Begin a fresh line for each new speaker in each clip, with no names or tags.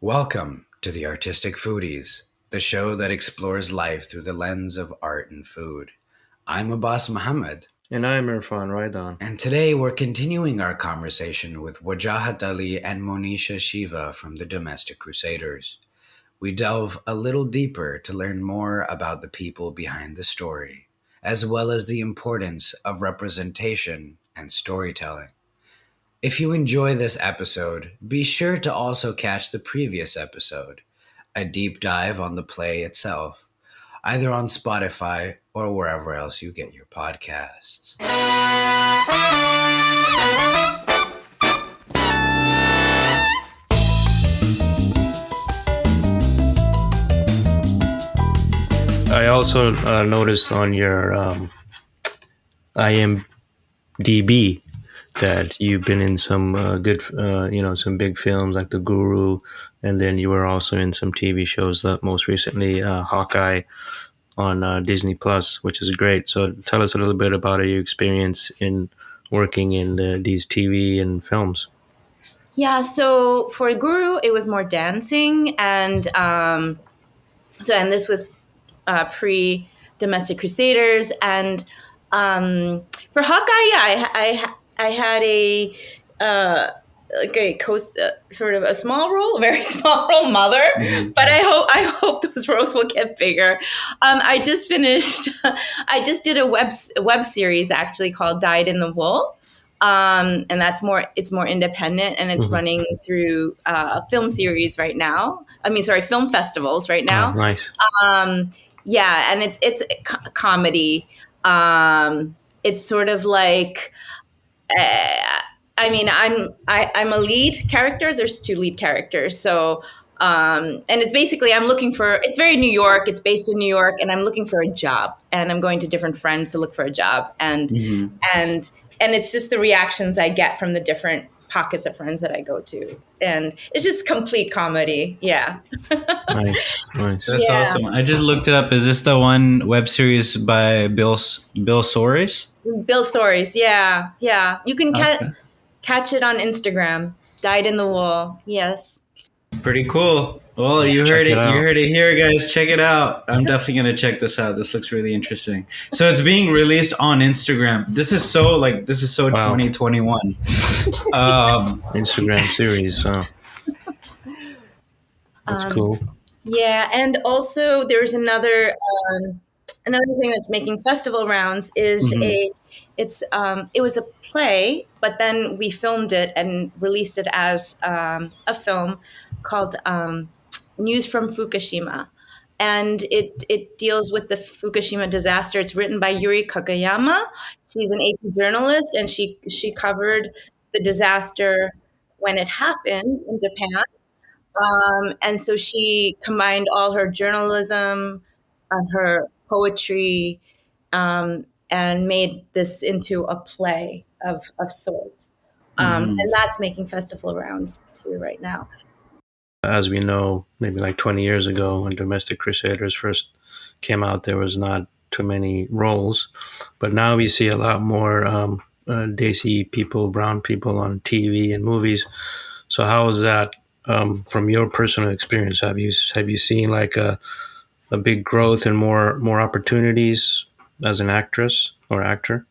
Welcome to the Artistic Foodies, the show that explores life through the lens of art and food. I'm Abbas Muhammad.
And I'm Irfan Raidan.
And today we're continuing our conversation with Wajahat Ali and Monisha Shiva from the Domestic Crusaders. We delve a little deeper to learn more about the people behind the story, as well as the importance of representation and storytelling. If you enjoy this episode, be sure to also catch the previous episode, a deep dive on the play itself, either on Spotify or wherever else you get your podcasts.
I also noticed on your IMDb that you've been in some some big films like The Guru, and then you were also in some TV shows, most recently Hawkeye on Disney Plus, which is great. So tell us a little bit about your experience in working in these TV and films.
Yeah, so for Guru, it was more dancing, and this was pre-Domestic Crusaders, and for Hawkeye, yeah, I had a sort of a small role, a very small role, mother. Mm-hmm. But I hope those roles will get bigger. I just finished. I just did a web series actually called "Dyed in the Wool," and it's more independent, and it's running through film series right now. Film festivals right now.
Oh, nice.
Yeah, and it's comedy. It's sort of like. I'm a lead character. There's two lead characters. So, and it's basically, it's very New York. It's based in New York, and I'm looking for a job, and I'm going to different friends to look for a job. And it's just the reactions I get from the different pockets of friends that I go to. And it's just complete comedy. Yeah.
Nice.
That's awesome. I just looked it up. Is this the one web series by Bill Soares?
Bill Soares, yeah. You can catch it on Instagram. Dyed in the Wool, yes.
Pretty cool. Well, you heard it here, guys. Check it out. I'm definitely gonna check this out. This looks really interesting. So it's being released on Instagram. This is so wow. 2021.
Instagram series. That's cool.
Yeah, and also there's another thing that's making festival rounds is it was a play, but then we filmed it and released it as a film called News from Fukushima. And it deals with the Fukushima disaster. It's written by Yuri Kagayama. She's an AP journalist, and she covered the disaster when it happened in Japan. And so she combined all her journalism, her poetry, and made this into a play of sorts. And that's making festival rounds too right now.
As we know, maybe like 20 years ago when Domestic Crusaders first came out, there was not too many roles. But now we see a lot more Desi people, brown people on TV and movies. So how is that from your personal experience? Have you seen like a big growth and more opportunities as an actress or actor?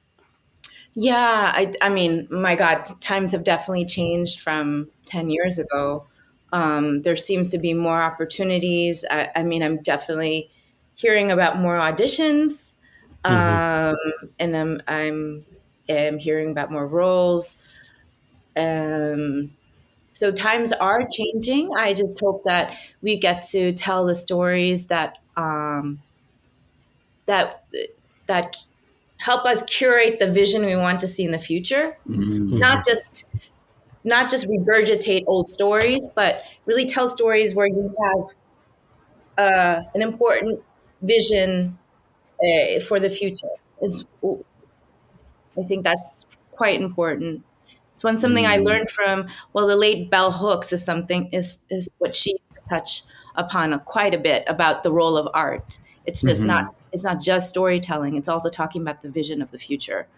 Yeah, I mean, my God, times have definitely changed from 10 years ago. There seems to be more opportunities. I'm definitely hearing about more auditions, and I'm hearing about more roles. So times are changing. I just hope that we get to tell the stories that help us curate the vision we want to see in the future. Not just regurgitate old stories, but really tell stories where you have an important vision for the future. I think that's quite important. It's something I learned from the late Bell Hooks is what she used to touch upon quite a bit about the role of art. It's just not just storytelling. It's also talking about the vision of the future,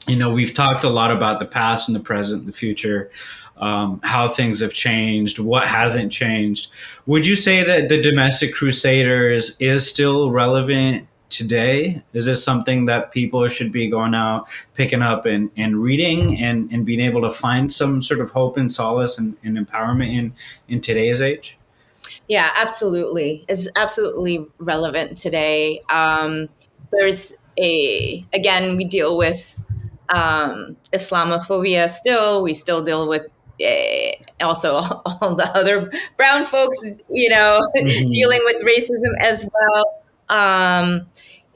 we've talked a lot about the past and the present, the future, how things have changed, what hasn't changed. Would you say that the Domestic Crusaders is still relevant today? Is this something that people should be going out, picking up and reading and being able to find some sort of hope and solace and empowerment in today's age?
Yeah, absolutely. It's absolutely relevant today. There's again, we deal with Islamophobia still. We still deal with also all the other brown folks, dealing with racism as well.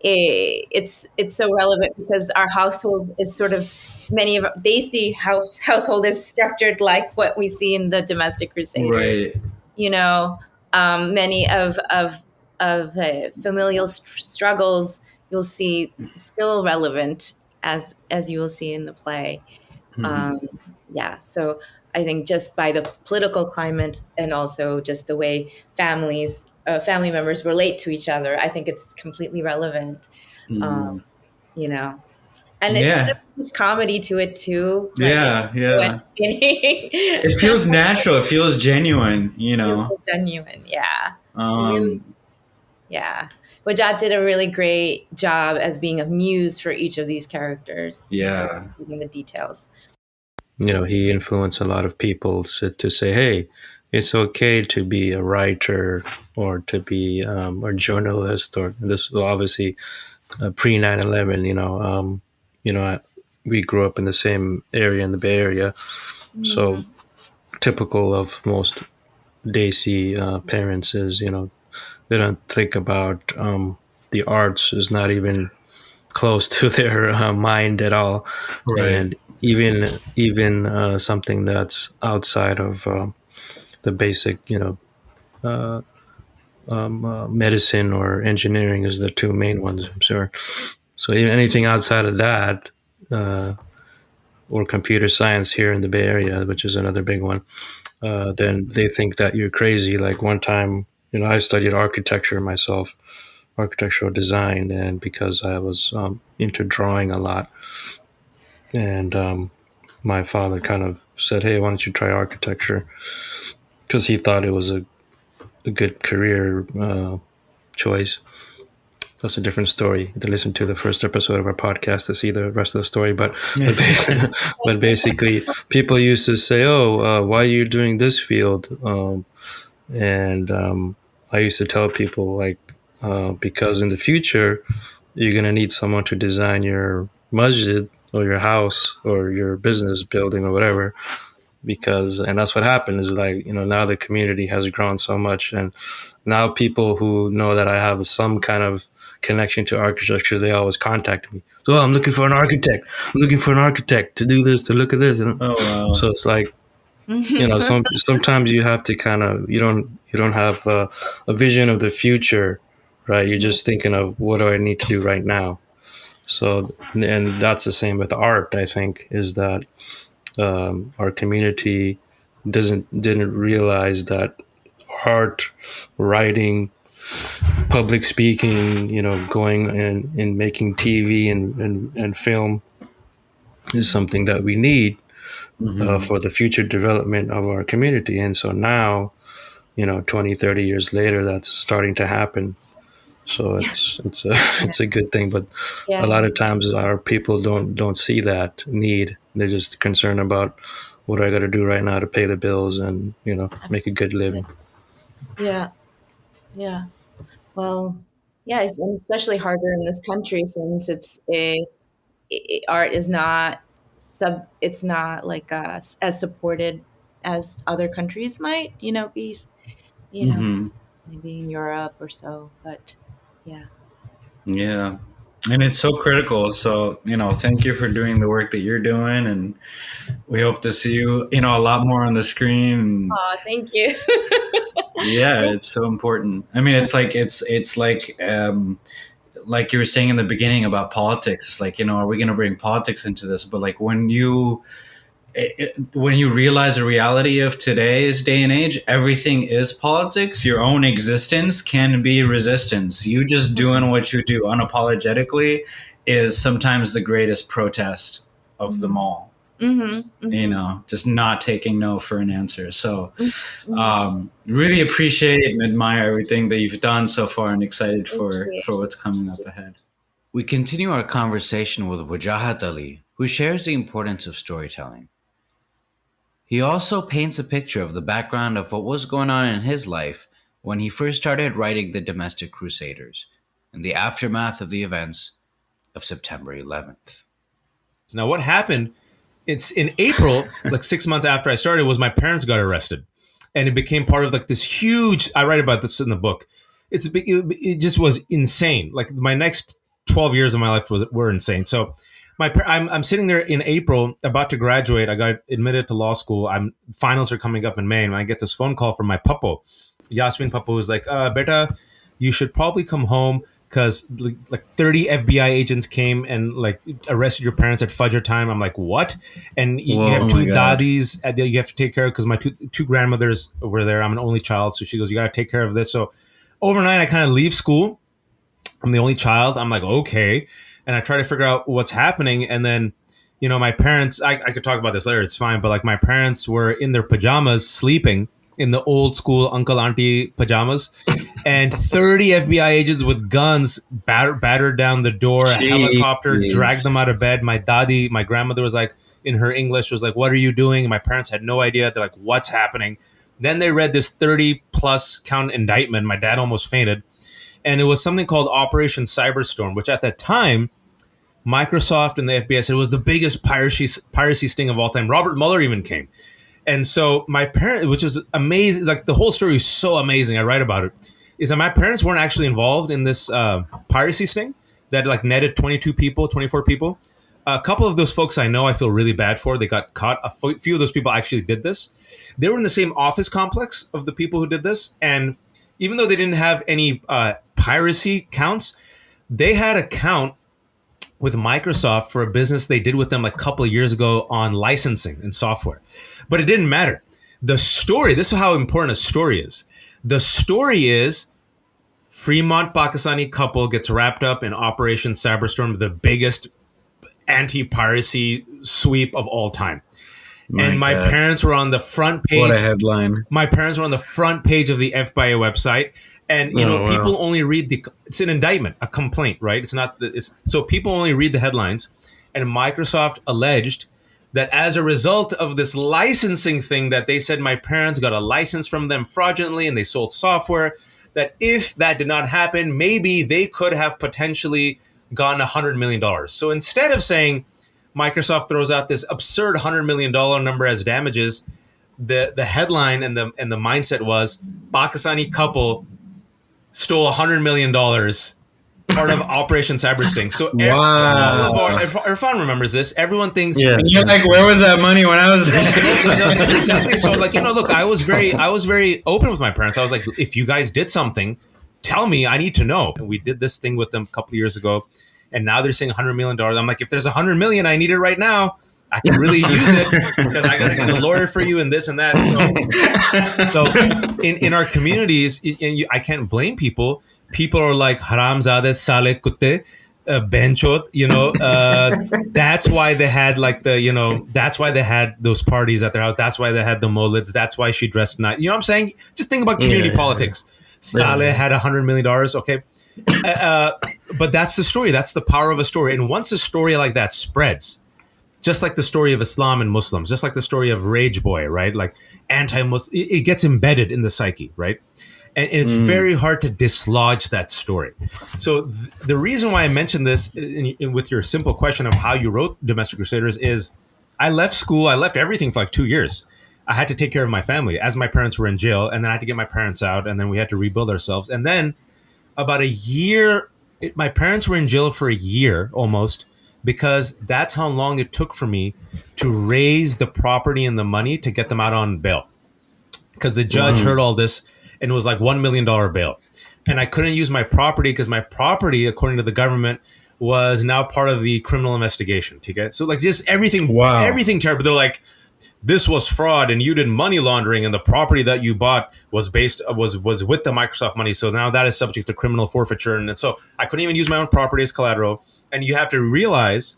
It's so relevant because our household is sort of they see household is structured like what we see in the Domestic Crusaders.
Right.
Many of familial struggles you'll see still relevant as you will see in the play. So I think just by the political climate and also just the way family members relate to each other, I think it's completely relevant. And it's comedy to it too.
Yeah. It feels natural. It feels genuine, It feels so
genuine, yeah. Really, yeah. Wajahat did a really great job as being a muse for each of these characters.
Yeah.
In the details.
He influenced a lot of people to say, hey, it's okay to be a writer or to be a journalist, or this was obviously pre 9/11, we grew up in the same area in the Bay Area. So typical of most Desi parents is, they don't think about the arts is not even close to their mind at all.
Right.
And even something that's outside of the basic, medicine or engineering is the two main ones, I'm sure. So even anything outside of that, or computer science here in the Bay Area, which is another big one, then they think that you're crazy. Like one time, I studied architecture myself, architectural design, and because I was into drawing a lot, and my father kind of said, hey, why don't you try architecture? Because he thought it was a good career choice. That's a different story. To listen to the first episode of our podcast to see the rest of the story. But basically, people used to say, why are you doing this field? And I used to tell people, because in the future, you're going to need someone to design your masjid or your house or your business building or whatever. And that's what happened is now the community has grown so much. And now people who know that I have some kind of connection to architecture, they always contact me. So I'm looking for an architect. I'm looking for an architect to do this, to look at this.
Wow.
So it's like, sometimes you have to kind of, you don't have a vision of the future, right? You're just thinking of what do I need to do right now. So, and that's the same with art, I think, is that our community didn't realize that art, writing, public speaking, going and making TV and film is something that we need for the future development of our community. And so now, 20, 30 years later, that's starting to happen. So it's a good thing, but a lot of times our people don't see that need. They're just concerned about what I got to do right now to pay the bills and make a good living.
Yeah. Well, it's especially harder in this country since art is not it's not like as supported as other countries might be. Maybe in Europe or so, but
yeah, and it's so critical. So thank you for doing the work that you're doing, and we hope to see you a lot more on the screen.
Oh, thank you.
Yeah, it's so important. I mean, it's like like you were saying in the beginning about politics. It's like, are we going to bring politics into this? But like when you realize the reality of today's day and age, everything is politics. Your own existence can be resistance. You just doing what you do unapologetically is sometimes the greatest protest. of them all.
Mm-hmm.
You know, just not taking no for an answer. So really appreciate and admire everything that you've done so far, and excited for what's coming up ahead.
We continue our conversation with Wajahat Ali, who shares the importance of storytelling. He also paints a picture of the background of what was going on in his life when he first started writing the Domestic Crusaders, and the aftermath of the events of September 11th.
Now, what happened, it's in April, like 6 months after I started, was my parents got arrested. And it became part of like this huge, I write about this in the book. It just was insane. Like my next 12 years of my life were insane. So I'm sitting there in April, about to graduate. I got admitted to law school. Finals are coming up in May, and I get this phone call from my puppo, Yasmin Puppo, who's like, beta, you should probably come home, because like 30 FBI agents came and like arrested your parents at Fajr time. I'm like, what? And you have two daddies that you have to take care of, because my two grandmothers were there. I'm an only child. So she goes, you got to take care of this. So overnight, I kind of leave school. I'm the only child. I'm like, okay. And I try to figure out what's happening. And then, you know, my parents, I could talk about this later, it's fine. But like my parents were in their pajamas sleeping in the old school uncle auntie pajamas, and 30 FBI agents with guns battered down the door. A helicopter dragged them out of bed. My grandmother was like, in her English, was like, what are you doing? And my parents had no idea. They're like, what's happening? Then they read this 30 plus count indictment. My dad almost fainted. And it was something called Operation Cyberstorm, which at that time, Microsoft and the FBI said it was the biggest piracy sting of all time. Robert Mueller even came. And so my parents, which was amazing, like the whole story is so amazing, I write about it, is that my parents weren't actually involved in this piracy sting that like netted 24 people. A couple of those folks I know I feel really bad for. They got caught. A few of those people actually did this. They were in the same office complex of the people who did this. And even though they didn't have any piracy counts, they had a count with Microsoft for a business they did with them like a couple of years ago on licensing and software. But it didn't matter. The story, this is how important a story is. The story is Fremont Pakistani couple gets wrapped up in Operation Cyberstorm, the biggest anti-piracy sweep of all time. My parents were on the front page. What
a headline.
My parents were on the front page of the FBI website. And, people only read it's an indictment, a complaint, right? So people only read the headlines. And Microsoft alleged that as a result of this licensing thing that they said my parents got a license from them fraudulently and they sold software, that if that did not happen, maybe they could have potentially gotten $100 million. So instead of saying Microsoft throws out this absurd $100 million number as damages, the headline and the mindset was Pakistani couple stole $100 million part of Operation Cybersting. So Irfan remembers this. Everyone thinks,
you're like, where was that money when I was?
That's exactly. So like, look, I was very open with my parents. I was like, if you guys did something, tell me. I need to know. And we did this thing with them a couple of years ago, and now they're saying $100 million. I'm like, if there's $100 million, I need it right now. I can really use it because I got to get a lawyer for you and this and that. So in our communities, I can't blame people. People are like, haramzade sale kutte, benchot, that's why they had like that's why they had those parties at their house. That's why they had the molids. That's why she dressed nice. You know what I'm saying? Just think about community politics. Saleh had $100 million. Okay. But that's the story. That's the power of a story. And once a story like that spreads, just like the story of Islam and Muslims, just like the story of Rage Boy, right? Like anti-Muslim, it gets embedded in the psyche, right? And it's very hard to dislodge that story. So the reason why I mentioned this with your simple question of how you wrote Domestic Crusaders is I left school. I left everything for like 2 years. I had to take care of my family as my parents were in jail. And then I had to get my parents out. And then we had to rebuild ourselves. And then about a year, my parents were in jail for a year almost, because that's how long it took for me to raise the property and the money to get them out on bail. Because the judge heard all this and it was like $1 million bail. And I couldn't use my property because my property, according to the government, was now part of the criminal investigation. Okay? So like just everything terrible. They're like, this was fraud and you did money laundering and the property that you bought was with the Microsoft money. So now that is subject to criminal forfeiture. And so I couldn't even use my own property as collateral. And you have to realize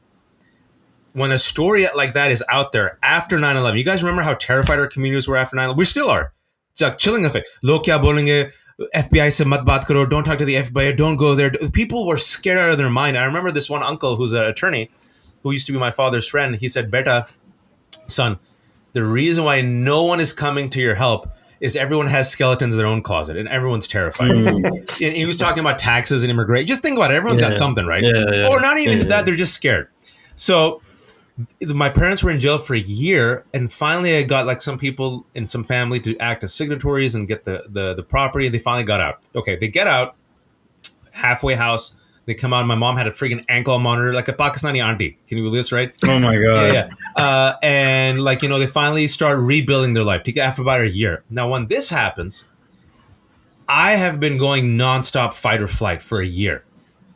when a story like that is out there after 9/11, you guys remember how terrified our communities were after 9/11? We still are. It's a chilling effect. Log kya bolenge? FBI se mat baat karo. Don't talk to the FBI. Don't go there. People were scared out of their mind. I remember this one uncle who's an attorney who used to be my father's friend. He said, "Beta, son, the reason why no one is coming to your help is everyone has skeletons in their own closet and everyone's terrified." And he was talking about taxes and immigration. Just think about it. Everyone's got something, right? Or not even that. They're just scared. So my parents were in jail for a year, and finally I got like some people in some family to act as signatories and get the property, and they finally got out. Okay, they get out, halfway house. They come out. My mom had a friggin' ankle monitor, like a Pakistani auntie. Can you believe this, right?
Oh my God.
Yeah. And like, they finally start rebuilding their life after about a year. Now, when this happens, I have been going nonstop fight or flight for a year.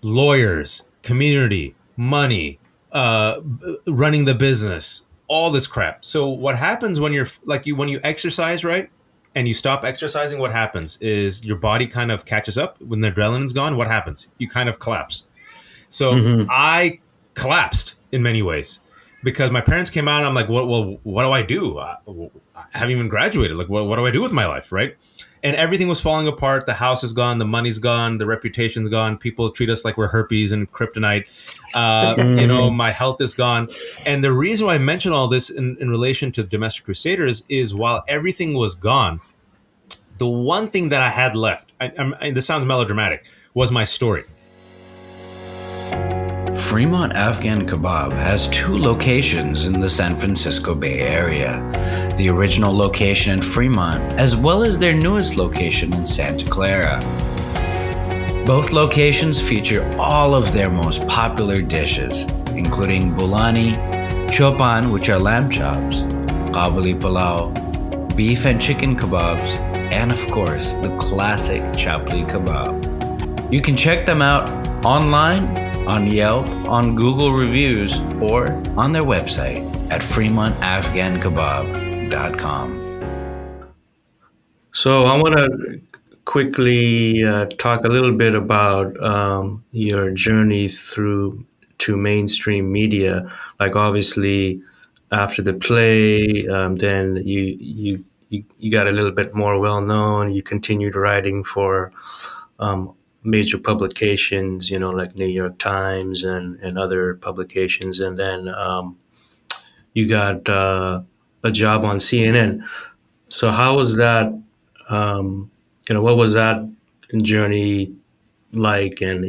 Lawyers, community, money, running the business, all this crap. So what happens when when you exercise, right? And you stop exercising, what happens is your body kind of catches up. When the adrenaline's gone, what happens? You kind of collapse. So I collapsed in many ways because my parents came out and I'm like, well, what do I do? I haven't even graduated. Like, what do I do with my life, right? And everything was falling apart. The house is gone. The money's gone. The reputation's gone. People treat us like we're herpes and kryptonite. My health is gone. And the reason why I mention all this in relation to Domestic Crusaders is while everything was gone, the one thing that I had left, this sounds melodramatic, was my story.
Fremont Afghan Kebab has 2 locations in the San Francisco Bay Area. The original location in Fremont, as well as their newest location in Santa Clara. Both locations feature all of their most popular dishes, including bulani, chopan, which are lamb chops, kabuli pulao, beef and chicken kebabs, and of course, the classic chapli kebab. You can check them out online, on Yelp, on Google Reviews, or on their website at fremontafghankebab.com.
So I want to quickly talk a little bit about your journey to mainstream media. Like obviously after the play, then you got a little bit more well known. You continued writing for major publications, like New York Times and other publications. And then you got a job on CNN. So how was that, what was that journey like? And,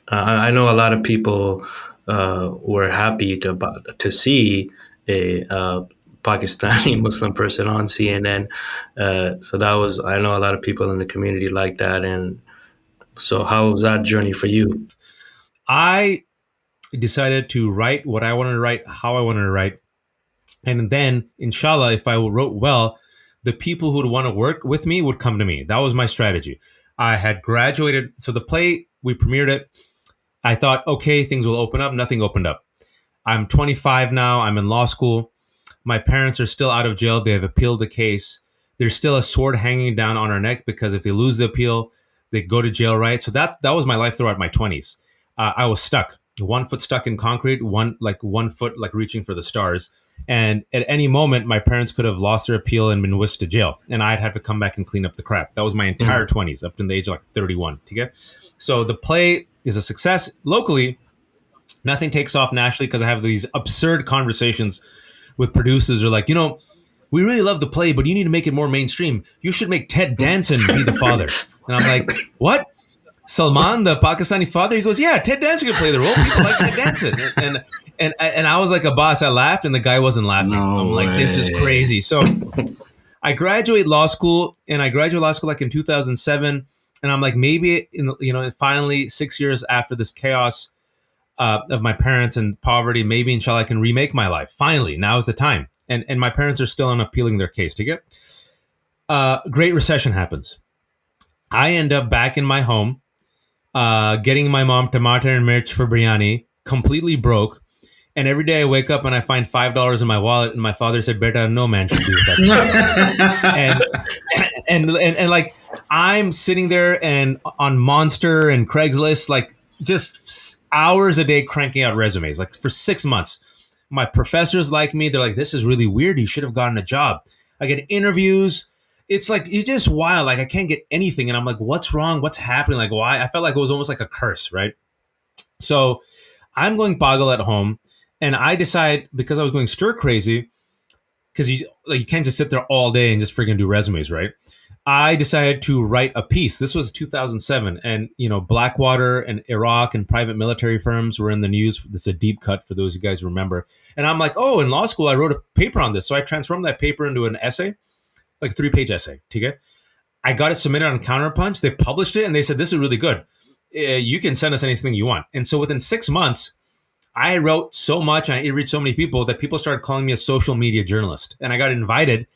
I know a lot of people were happy to see a Pakistani Muslim person on CNN. So that was, I know a lot of people in the community like that. And so how was that journey for you?
I decided to write what I wanted to write, how I wanted to write. And then, inshallah, if I wrote well, the people who would want to work with me would come to me. That was my strategy. I had graduated. So the play, we premiered it. I thought, okay, things will open up. Nothing opened up. I'm 25 now. I'm in law school. My parents are still out of jail. They have appealed the case. There's still a sword hanging down on our neck because if they lose the appeal, they go to jail, right? So that was my life throughout my 20s. I was stuck. 1 foot stuck in concrete, 1 foot like reaching for the stars. And at any moment, my parents could have lost their appeal and been whisked to jail. And I'd have to come back and clean up the crap. That was my entire 20s, up to the age of like 31. Okay? So the play is a success. Locally, nothing takes off nationally because I have these absurd conversations with producers who are like, we really love the play, but you need to make it more mainstream. You should make Ted Danson be the father. And I'm like, what? Salman, the Pakistani father? He goes, yeah, Ted Danson can play the role. People like Ted Danson. And I was like a boss. I laughed and the guy wasn't laughing. I'm like, this is crazy. So I graduate law school like in 2007. And I'm like, maybe, finally 6 years after this chaos of my parents and poverty, maybe inshallah I can remake my life. Finally, now is the time. And my parents are still on appealing their case. To get Great Recession happens. I end up back in my home, getting my mom tomato and mirch for biryani, completely broke. And every day I wake up and I find $5 in my wallet, and my father said, "Beta, no man should do that." and like I'm sitting there and on Monster and Craigslist, like just hours a day cranking out resumes, like for 6 months. My professors like me. They're like, this is really weird. You should have gotten a job. I get interviews. It's like, it's just wild. Like I can't get anything. And I'm like, what's wrong? What's happening? Like, why? I felt like it was almost like a curse, right? So I'm going boggle at home. And I decide, because I was going stir crazy, because you can't just sit there all day and just freaking do resumes, right? I decided to write a piece. This was 2007, and Blackwater and Iraq and private military firms were in the news. This is a deep cut for those of you guys who remember. And I'm like, oh, in law school, I wrote a paper on this. So I transformed that paper into an essay, like a 3-page essay. Okay? I got it submitted on Counterpunch. They published it, and they said, this is really good. You can send us anything you want. And so within 6 months, I wrote so much and I interviewed so many people that people started calling me a social media journalist. And I got invited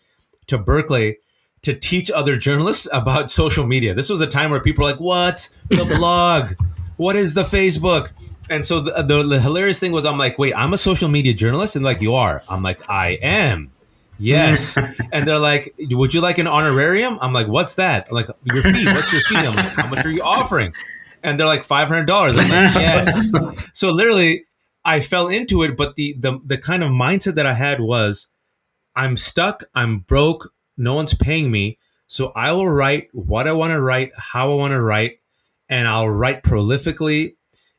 to Berkeley to teach other journalists about social media. This was a time where people were like, what's the blog? What is the Facebook? And so the hilarious thing was, I'm like, wait, I'm a social media journalist? And like, you are? I'm like, I am. Yes. And they're like, would you like an honorarium? I'm like, what's that? I'm like, your fee. What's your fee? I'm like, how much are you offering? And they're like, $500. I'm like, yes. So literally, I fell into it. But the kind of mindset that I had was, I'm stuck. I'm broke. No one's paying me. So I will write what I want to write, how I want to write, and I'll write prolifically,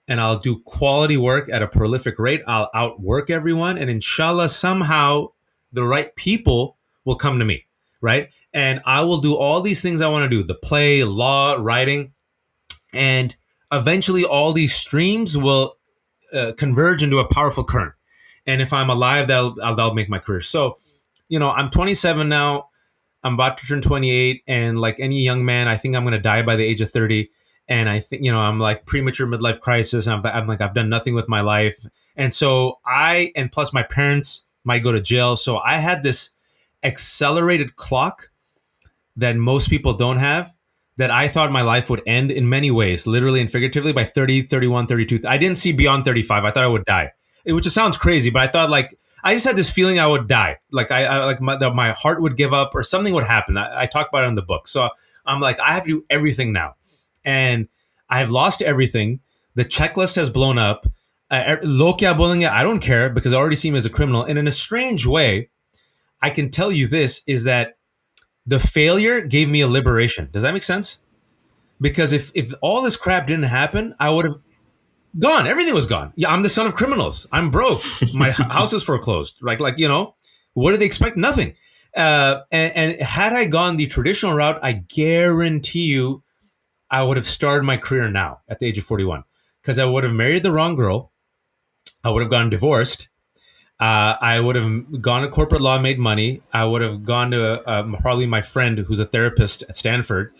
and I'll do quality work at a prolific rate. I'll outwork everyone. And inshallah, somehow the right people will come to me, right? And I will do all these things I want to do, the play, law, writing. And eventually all these streams will converge into a powerful current. And if I'm alive, that'll make my career. So, I'm 27 now. I'm about to turn 28, and like any young man, I think I'm going to die by the age of 30. And I think, I'm like premature midlife crisis. And I'm like, I've done nothing with my life. And so and plus my parents might go to jail. So I had this accelerated clock that most people don't have, that I thought my life would end in many ways, literally and figuratively, by 30, 31, 32. I didn't see beyond 35. I thought I would die. Which just sounds crazy, but I thought I just had this feeling I would die. Like my heart would give up or something would happen. I talk about it in the book. So I'm like, I have to do everything now. And I've lost everything. The checklist has blown up. Lo kya bolenge, I don't care because I already see him as a criminal. And in a strange way, I can tell you this is that the failure gave me a liberation. Does that make sense? Because if all this crap didn't happen, I would have gone. Everything was gone. Yeah, I'm the son of criminals. I'm broke. My house is foreclosed. What do they expect? Nothing. And had I gone the traditional route, I guarantee you I would have started my career now at the age of 41, because I would have married the wrong girl. I would have gotten divorced. I would have gone to corporate law, made money. I would have gone to probably my friend who's a therapist at Stanford,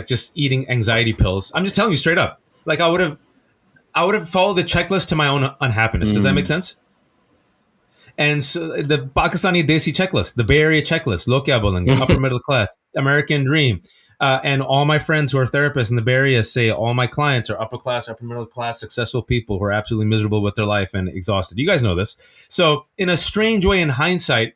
just eating anxiety pills. I'm just telling you straight up. I would have followed the checklist to my own unhappiness. Does that make sense? And so the Pakistani Desi checklist, the Bay Area checklist, lo kya bolenge, upper middle class, American dream. And all my friends who are therapists in the Bay Area say all my clients are upper class, upper middle class, successful people who are absolutely miserable with their life and exhausted. You guys know this. So in a strange way, in hindsight,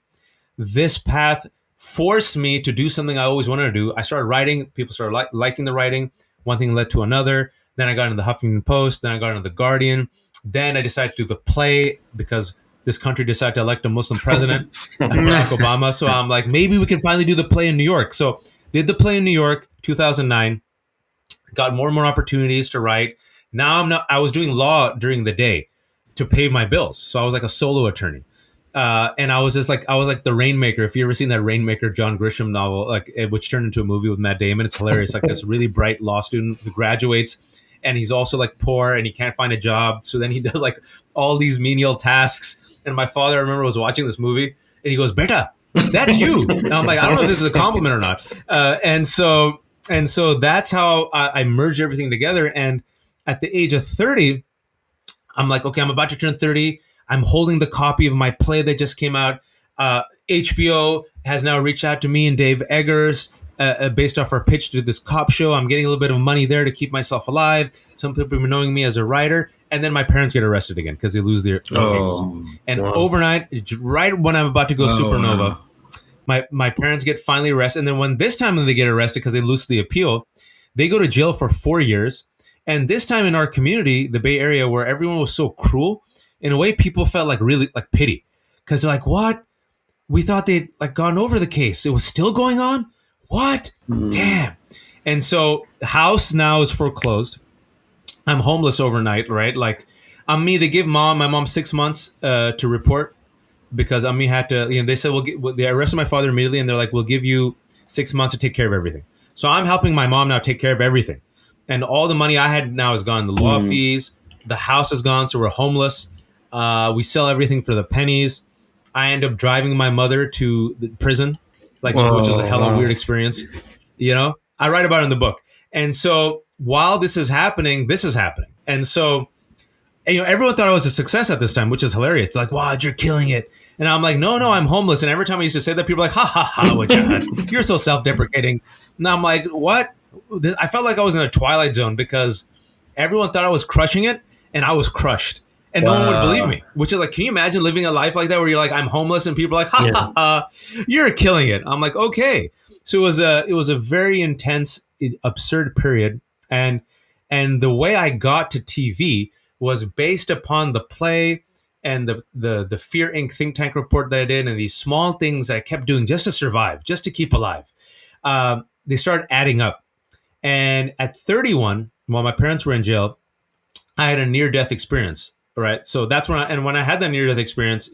this path forced me to do something I always wanted to do. I started writing. People started liking the writing. One thing led to another. Then I got into the Huffington Post. Then I got into the Guardian. Then I decided to do the play because this country decided to elect a Muslim president, Barack Obama. So I'm like, maybe we can finally do the play in New York. So did the play in New York, 2009. Got more and more opportunities to write. Now I was doing law during the day to pay my bills. So I was like a solo attorney. And I was like the Rainmaker. If you ever seen that Rainmaker John Grisham novel, which turned into a movie with Matt Damon, it's hilarious. Like this really bright law student who graduates, and he's also like poor and he can't find a job. So then he does like all these menial tasks. And my father, I remember, was watching this movie and he goes, "Beta, that's you." And I'm like, I don't know if this is a compliment or not. And so that's how I merged everything together. And at the age of 30, I'm like, okay, I'm about to turn 30. I'm holding the copy of my play that just came out. HBO has now reached out to me and Dave Eggers based off our pitch to this cop show. I'm getting a little bit of money there to keep myself alive. Some people are knowing me as a writer. And then my parents get arrested again because they lose their case. And overnight, right when I'm about to go supernova, my parents get finally arrested. And then this time when they get arrested because they lose the appeal, they go to jail for 4 years. And this time in our community, the Bay Area, where everyone was so cruel, in a way, people felt like really like pity, because they're like, what? We thought they'd like gone over the case. It was still going on? What? Damn. And so the house now is foreclosed. I'm homeless overnight, right? Like, they give my mom 6 months to report, because had to, they said, they arrested my father immediately, and they're like, we'll give you 6 months to take care of everything. So I'm helping my mom now take care of everything. And all the money I had now is gone. The law fees, the house is gone, so we're homeless. We sell everything for the pennies. I end up driving my mother to the prison, which was a hella weird experience. I write about it in the book. And so while this is happening. And so, everyone thought I was a success at this time, which is hilarious. They're like, wow, you're killing it. And I'm like, no, I'm homeless. And every time I used to say that, people were like, ha, ha, ha, Wajahat, you're so self-deprecating. And I'm like, what? I felt like I was in a Twilight Zone, because everyone thought I was crushing it, and I was crushed. And no one would believe me, which is like, can you imagine living a life like that where you're like, I'm homeless, and people are like, ha, ha, ha, you're killing it. I'm like, okay. So it was a very intense, absurd period. And the way I got to TV was based upon the play and the Fear Inc. think tank report that I did, and these small things that I kept doing just to survive, just to keep alive. They started adding up. And at 31, while my parents were in jail, I had a near-death experience. Right. So that's when I had that near-death experience,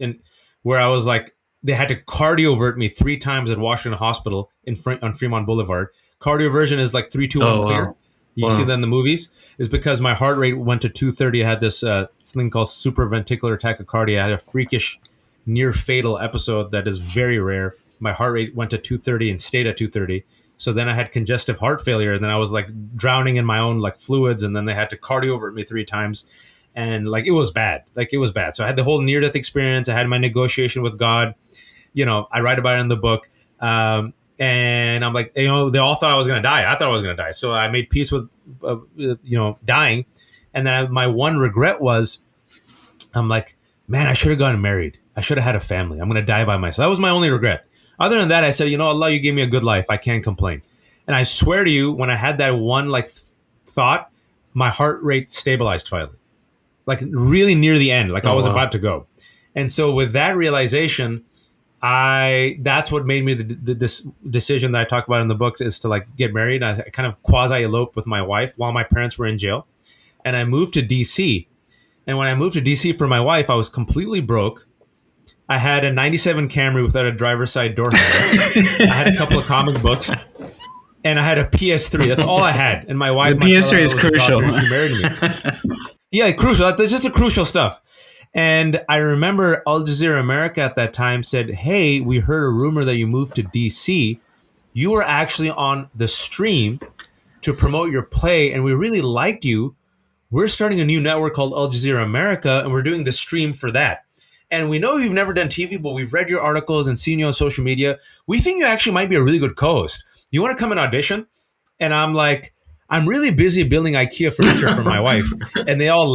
where I was like, they had to cardiovert me 3 times at Washington Hospital on Fremont Boulevard. Cardioversion is like 3, 2, 1 clear. Wow. You see that in the movies. Is because my heart rate went to 230. I had this thing called supraventricular tachycardia. I had a freakish, near fatal episode that is very rare. My heart rate went to 230 and stayed at 230. So then I had congestive heart failure, and then I was like drowning in my own like fluids, and then they had to cardiovert me 3 times. And like, it was bad. So I had the whole near-death experience. I had my negotiation with God. I write about it in the book. And I'm like, they all thought I was going to die. I thought I was going to die. So I made peace with, dying. And then my one regret was, I'm like, man, I should have gotten married. I should have had a family. I'm going to die by myself. That was my only regret. Other than that, I said, Allah, you gave me a good life. I can't complain. And I swear to you, when I had that one thought, my heart rate stabilized finally. Like really near the end, I was about to go. And so with that realization, that's what made me this decision that I talk about in the book, is to like get married. I kind of quasi eloped with my wife while my parents were in jail. And I moved to DC. And when I moved to DC for my wife, I was completely broke. I had a 97 Camry without a driver's side door handle. I had a couple of comic books. And I had a PS3. That's all I had. And my wife...
The PS3 is crucial.
She married me. Yeah, crucial. That's just the crucial stuff. And I remember Al Jazeera America at that time said, hey, we heard a rumor that you moved to DC. You were actually on the stream to promote your play, and we really liked you. We're starting a new network called Al Jazeera America, and we're doing the stream for that. And we know you've never done TV, but we've read your articles and seen you on social media. We think you actually might be a really good co-host. You want to come and audition? And I'm like, I'm really busy building IKEA furniture for my wife, and they all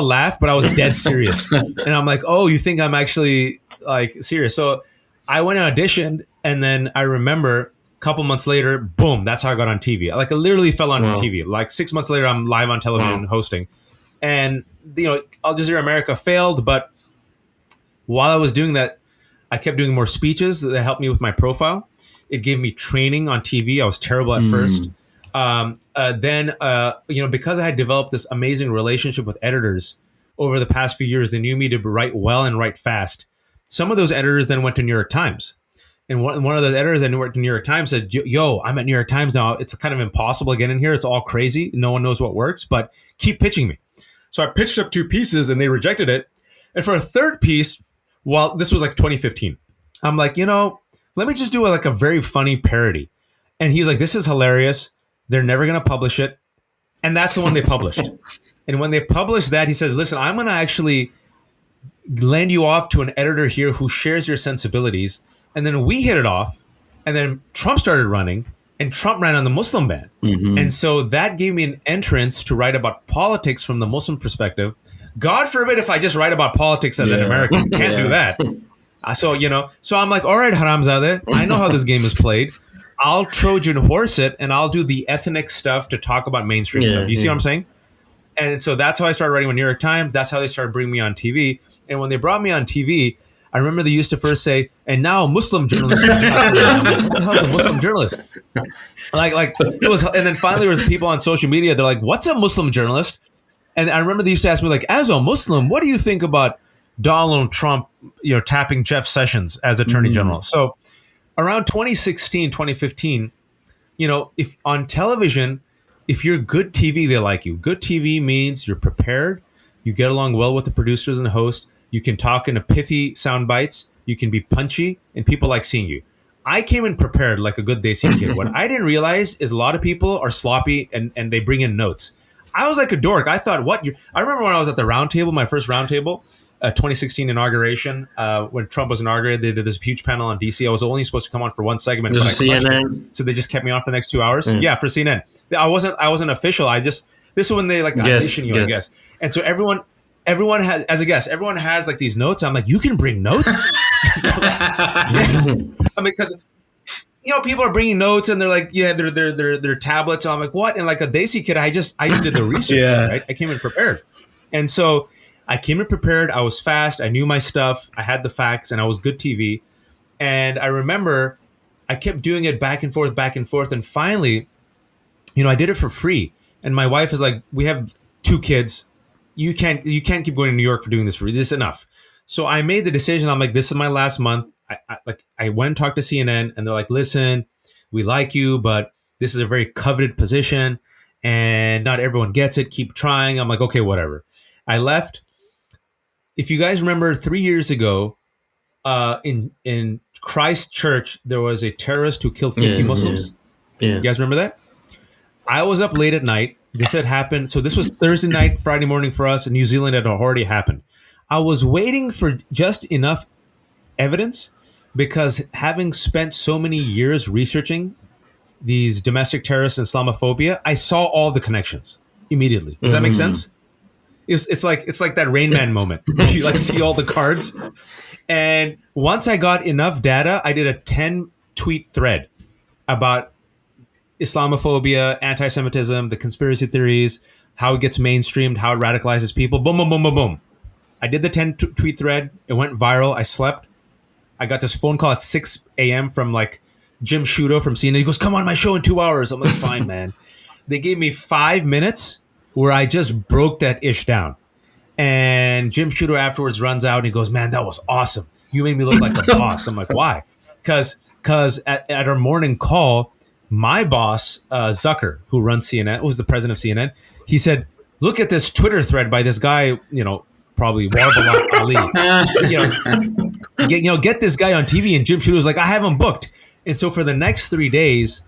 laugh, but I was dead serious. And I'm like, oh, you think I'm actually like serious? So I went and auditioned, and then I remember a couple months later, boom, that's how I got on TV. Like I literally fell on TV. Like 6 months later, I'm live on television hosting, and Al Jazeera America failed. But while I was doing that, I kept doing more speeches that helped me with my profile. It gave me training on TV. I was terrible at first. Then, because I had developed this amazing relationship with editors over the past few years, they knew me to write well and write fast. Some of those editors then went to New York Times. And one of those editors that worked in New York Times said, yo, I'm at New York Times now. It's kind of impossible to get in here. It's all crazy. No one knows what works, but keep pitching me. So I pitched up 2 pieces and they rejected it. And for a third piece, this was like 2015, I'm like, let me just do like a very funny parody. And he's like, this is hilarious. They're never going to publish it. And that's the one they published. And when they published that, he says, listen, I'm going to actually lend you off to an editor here who shares your sensibilities. And then we hit it off. And then Trump started running, and Trump ran on the Muslim ban. Mm-hmm. And so that gave me an entrance to write about politics from the Muslim perspective. God forbid if I just write about politics as an American. Can't do that. So I'm like, all right, Haramzadeh, I know how this game is played. I'll Trojan horse it, and I'll do the ethnic stuff to talk about mainstream stuff. You see what I'm saying? And so that's how I started writing with New York Times. That's how they started bringing me on TV. And when they brought me on TV, I remember they used to first say, and now Muslim journalist. What the hell is a Muslim journalist? Like it was, and then finally there was people on social media. They're like, "What's a Muslim journalist?" And I remember they used to ask me, like, as a Muslim, what do you think about Donald Trump, tapping Jeff Sessions as Attorney General? So around 2016, 2015, if on television, if you're good TV, they like you. Good TV means you're prepared, you get along well with the producers and the host, you can talk in a pithy sound bites, you can be punchy, and people like seeing you. I came in prepared like a good Desi kid. What I didn't realize is a lot of people are sloppy and they bring in notes. I was like a dork. I thought, I remember when I was at the round table, my first round table, 2016 inauguration, when Trump was inaugurated, they did this huge panel on DC. I was only supposed to come on for one segment. But CNN. So they just kept me on for the next 2 hours. Yeah, for CNN. I wasn't official. This is when they audition you, I guess. And so everyone has, as a guest, everyone has like these notes. I'm like, you can bring notes? Yes. I mean, because people are bringing notes and they're like, they're tablets. And I'm like, what? And like a Desi kid, I just did the research. Right? I came in prepared. And so I came in prepared. I was fast. I knew my stuff. I had the facts and I was good TV. And I remember I kept doing it back and forth. And finally, I did it for free. And my wife is like, we have 2 kids. You can't keep going to New York for doing this for free. This is enough. So I made the decision. I'm like, this is my last month. I went and talked to CNN and they're like, listen, we like you, but this is a very coveted position and not everyone gets it. Keep trying. I'm like, okay, whatever. I left. If you guys remember 3 years ago, in Christchurch, there was a terrorist who killed 50 Muslims. Yeah. You guys remember that? I was up late at night. This had happened. So this was Thursday night, Friday morning for us. In New Zealand, it had already happened. I was waiting for just enough evidence because having spent so many years researching these domestic terrorists and Islamophobia, I saw all the connections immediately. Does that make sense? It's like that Rain Man moment. You like see all the cards. And once I got enough data, I did a 10-tweet thread about Islamophobia, anti-Semitism, the conspiracy theories, how it gets mainstreamed, how it radicalizes people. Boom, boom, boom, boom, boom. I did the 10-tweet thread. It went viral. I slept. I got this phone call at 6 a.m. from like Jim Sciutto from CNN. He goes, come on my show in 2 hours. I'm like, fine, man. They gave me 5 minutes where I just broke that ish down. And Jim Sciutto afterwards runs out and he goes, man, that was awesome. You made me look like a boss. I'm like, why? Because at our morning call, my boss, Zucker, who runs CNN, was the president of CNN, he said, look at this Twitter thread by this guy, probably Wajahat Ali. Get this guy on TV. And Jim Sciutto was like, I have him booked. And so for the next 3 days,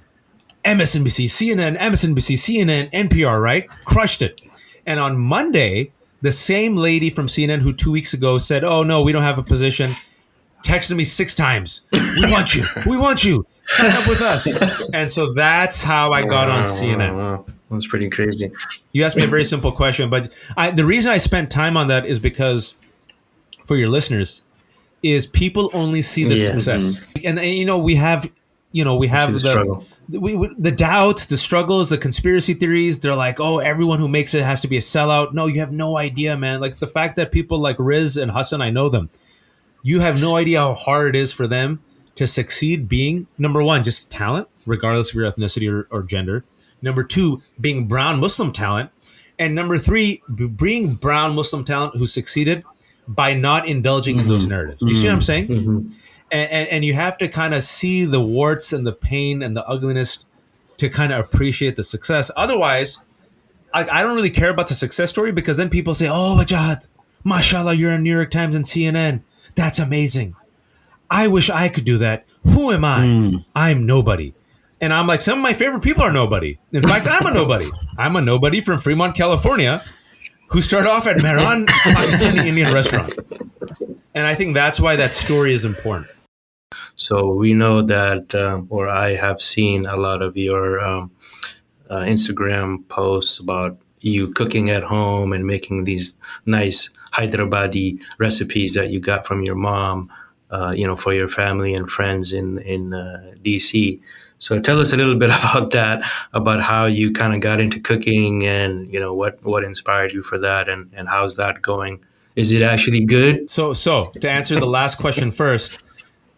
MSNBC, CNN, NPR, right? Crushed it. And on Monday, the same lady from CNN who 2 weeks ago said, oh, no, we don't have a position, texted me 6 times. We want you. We want you. Sign up with us. And so that's how I got on CNN.
Wow. That's pretty crazy.
You asked me a very simple question, but the reason I spent time on that is because, for your listeners, is people only see the success. And we have the struggle. The doubts, the struggles, the conspiracy theories. They're like, oh, everyone who makes it has to be a sellout. No, you have no idea, man. Like the fact that people like Riz and Hassan, I know them. You have no idea how hard it is for them to succeed being, number one, just talent, regardless of your ethnicity or gender. Number 2, being brown Muslim talent. And number 3, being brown Muslim talent who succeeded by not indulging in those narratives. Do you see what I'm saying? And you have to kind of see the warts and the pain and the ugliness to kind of appreciate the success. Otherwise, I don't really care about the success story because then people say, oh, Wajahat, mashallah, you're on New York Times and CNN. That's amazing. I wish I could do that. Who am I? I'm nobody. And I'm like, some of my favorite people are nobody. In fact, I'm a nobody. I'm a nobody from Fremont, California, who started off at Mehran Pakistani Indian restaurant. And I think that's why that story is important.
So we know that, or I have seen a lot of your Instagram posts about you cooking at home and making these nice Hyderabadi recipes that you got from your mom, for your family and friends in DC. So tell us a little bit about that, about how you kind of got into cooking and, what inspired you for that and how's that going? Is it actually good?
So to answer the last question first,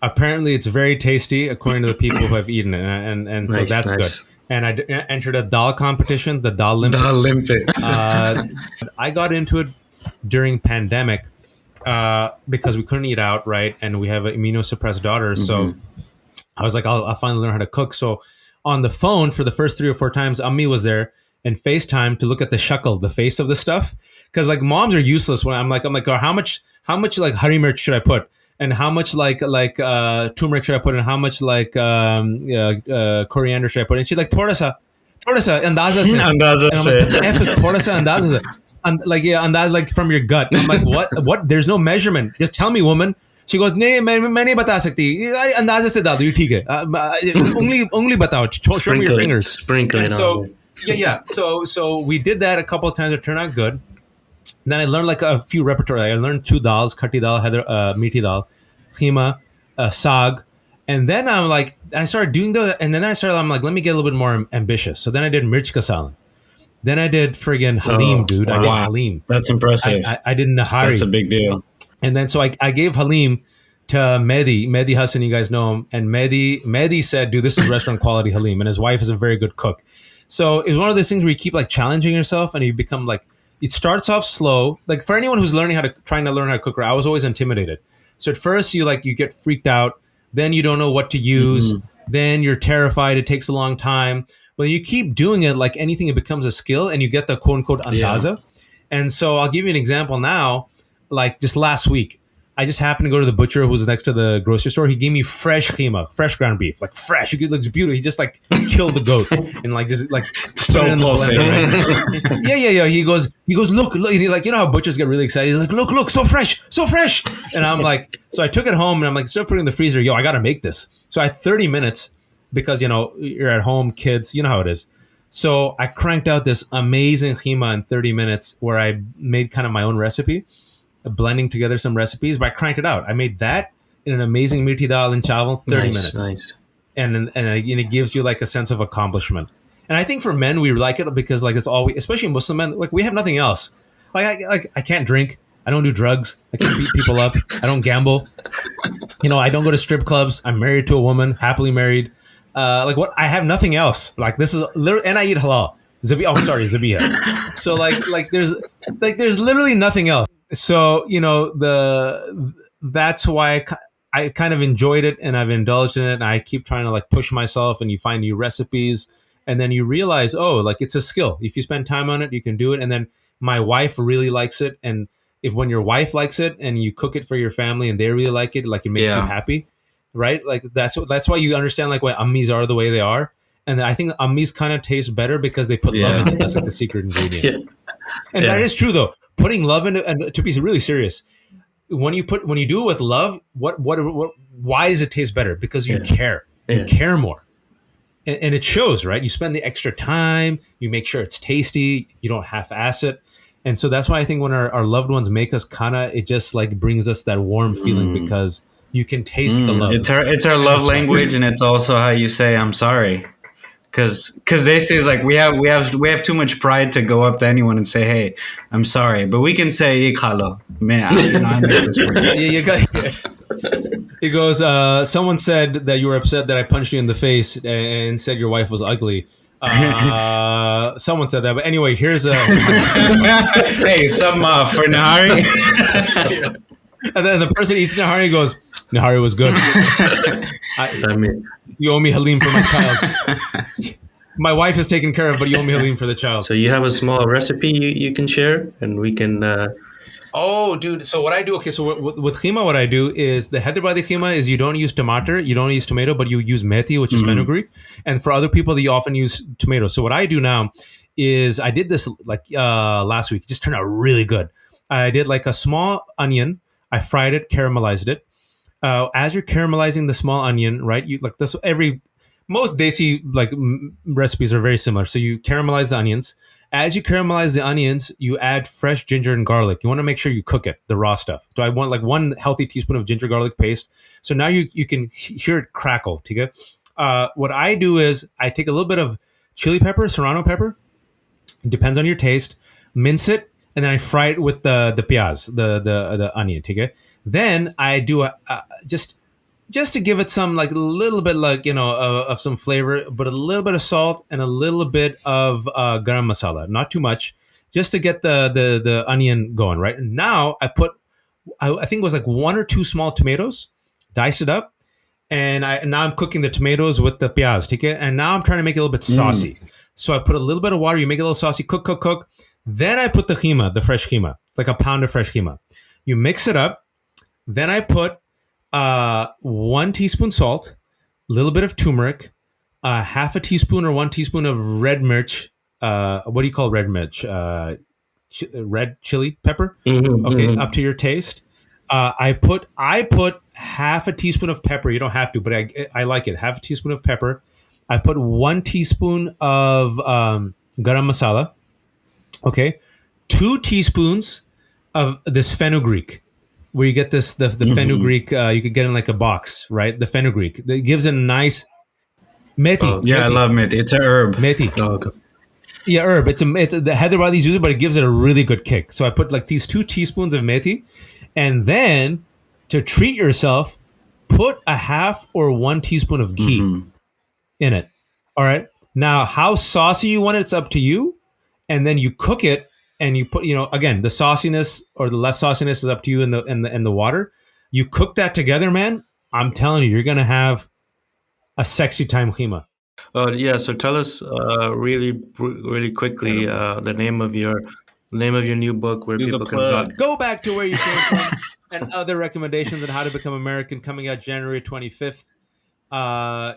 apparently it's very tasty according to the people who have eaten it. And so that's good. And I entered a dal competition, the Dal Olympics.
Dal Olympics.
I got into it during pandemic because we couldn't eat out, right? And we have an immunosuppressed daughter. So I was like, I'll finally learn how to cook. So on the phone for the first 3 or 4 times, Ammi was there and FaceTime to look at the shakal, the face of the stuff. Because like moms are useless when I'm like, oh, how much like hari mirch should I put? And how much like turmeric should I put? And how much like coriander should I put? And she's like, thoda sa andaza se.
Andaza
and I'm like, the F is thoda sa andaza se. And like, yeah, and that like from your gut. I'm like, what? There's no measurement. Just tell me, woman. She goes, नहीं मैं नहीं बता सकती अंदाजे से डाल दो ठीक है उंगली बताओ show me your fingers
sprinkle it
so so we did that a couple of times. It turned out good. Then I learned like a few repertoire. I learned 2 dals, khatti dal, meaty dal, Qeema, saag, and then I started doing those, and then I'm like, let me get a little bit more ambitious. So then I did mirch ka salan. Then I did friggin' halim, dude. I did halim.
That's impressive.
I did nahari.
That's a big deal.
And then so I gave halim to Mehdi Hassan, you guys know him. And Mehdi said, dude, this is restaurant quality halim. And his wife is a very good cook. So it's one of those things where you keep like challenging yourself and you become like, it starts off slow. Like for anyone who's trying to learn how to cook, I was always intimidated. So at first you get freaked out. Then you don't know what to use. Then you're terrified. It takes a long time. But you keep doing it like anything, it becomes a skill and you get the quote unquote andaza. Yeah. And so I'll give you an example now. Like just last week, I just happened to go to the butcher who was next to the grocery store. He gave me fresh Qeema, fresh ground beef, like fresh. It looks beautiful. He just like killed the goat and like just like
so
put it in the blender. Right? Yeah. He goes, look. And he's like, you know how butchers get really excited. He's like, look, so fresh. And I'm like, so I took it home and I'm like, start putting it in the freezer. Yo, I got to make this. So I had 30 minutes because you're at home, kids, you know how it is. So I cranked out this amazing Qeema in 30 minutes where I made kind of my own recipe. Blending together some recipes, but I cranked it out. I made that in an amazing mirti dal and chawal, 30 minutes. Nice. And it gives you like a sense of accomplishment. And I think for men, we like it because like it's always, especially Muslim men, like we have nothing else. Like I can't drink. I don't do drugs. I can't beat people up. I don't gamble. I don't go to strip clubs. I'm married to a woman, happily married. I have nothing else. Like this is literally, and I eat halal. Zabiya. So like there's literally nothing else. So, that's why I kind of enjoyed it and I've indulged in it. And I keep trying to like push myself and you find new recipes and then you realize, oh, like it's a skill. If you spend time on it, you can do it. And then my wife really likes it. And when your wife likes it and you cook it for your family and they really like it makes you happy, right? Like that's why you understand like why ammis are the way they are. And I think ammis kind of taste better because they put love in it. That's like the secret ingredient. And that is true though. Putting love in it, and to be really serious, when you do it with love, why does it taste better? Because you care. You care more. And it shows, right? You spend the extra time, you make sure it's tasty, you don't half-ass it. And so that's why I think when our loved ones make us kana, it just like brings us that warm feeling because you can taste the love.
It's our love language and it's also how you say I'm sorry. Because they say it's like we have too much pride to go up to anyone and say, "Hey, I'm sorry," but we can say "Khalo, man, I made this for you."
He goes, someone said that you were upset that I punched you in the face and said your wife was ugly. Someone said that, but anyway, here's a
hey, some for Nahari.
And then the person eats Nahari goes, Nahari was good. You owe me halim for my child. My wife is taken care of, but you owe me halim for the child.
So you have a small recipe you can share, and we can.
Oh, dude! So what I do? Okay, so with Qeema, what I do is the Hyderabadi Qeema is you don't use tomato, you don't use tomato, but you use methi, which is fenugreek. And for other people, you often use tomato. So what I do now is I did this like last week. It just turned out really good. I did like a small onion. I fried it, caramelized it. As you're caramelizing the small onion, right? You like this. Most desi like recipes are very similar. So you caramelize the onions. As you caramelize the onions, you add fresh ginger and garlic. You want to make sure you cook it, the raw stuff. So I want like 1 healthy teaspoon of ginger garlic paste. So now you can hear it crackle. What I do is I take a little bit of chili pepper, serrano pepper. It depends on your taste. Mince it, and then I fry it with the piaz, the onion. Okay. Then I do just to give it some like a little bit like of some flavor, but a little bit of salt and a little bit of garam masala, not too much, just to get the onion going. Right. And now I think it was like 1 or 2 small tomatoes, diced it up, and now I'm cooking the tomatoes with the piaz. Take it, and now I'm trying to make it a little bit saucy. So I put a little bit of water. You make it a little saucy. Cook. Then I put the qeema, the fresh qeema, like a pound of fresh qeema. You mix it up. Then I put 1 teaspoon salt, a little bit of turmeric, half a teaspoon or 1 teaspoon of red mirch. What do you call red mirch? Red chili pepper. Okay, up to your taste. I put half a teaspoon of pepper. You don't have to, but I like it. Half a teaspoon of pepper. I put 1 teaspoon of garam masala. Okay, 2 teaspoons of this fenugreek, where you get the fenugreek. You could get in like a box, right? The fenugreek that gives it a nice methi.
I love methi. It's an herb.
Methi.
Oh, okay.
Yeah, herb. It's the Hyderabadis use it, but it gives it a really good kick. So I put like these 2 teaspoons of methi, and then to treat yourself, put a half or 1 teaspoon of ghee in it. All right. Now, how saucy you want it, it's up to you. And then you cook it, and you put, again, the sauciness or the less sauciness is up to you in the water. You cook that together, man. I'm telling you, you're gonna have a sexy time qeema.
So tell us really quickly the name of your new book, where people can
go back to where you came from, and other recommendations on how to become American, coming out January 25th.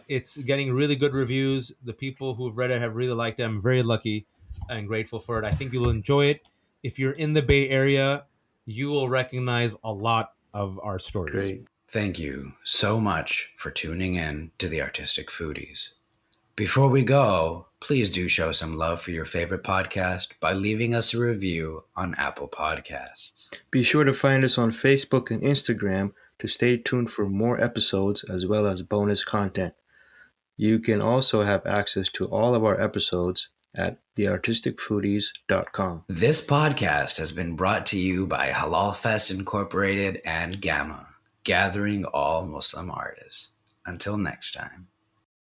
It's getting really good reviews. The people who've read it have really liked it. I'm very lucky and grateful for it. I think you'll enjoy it. If you're in the Bay Area, you will recognize a lot of our stories.
Great.
Thank you so much for tuning in to the Artistic Foodies. Before we go, please do show some love for your favorite podcast by leaving us a review on Apple Podcasts.
Be sure to find us on Facebook and Instagram to stay tuned for more episodes as well as bonus content. You can also have access to all of our episodes at theartisticfoodies.com.
This podcast has been brought to you by Halal Fest Incorporated and Gamma, gathering all Muslim artists. Until next time.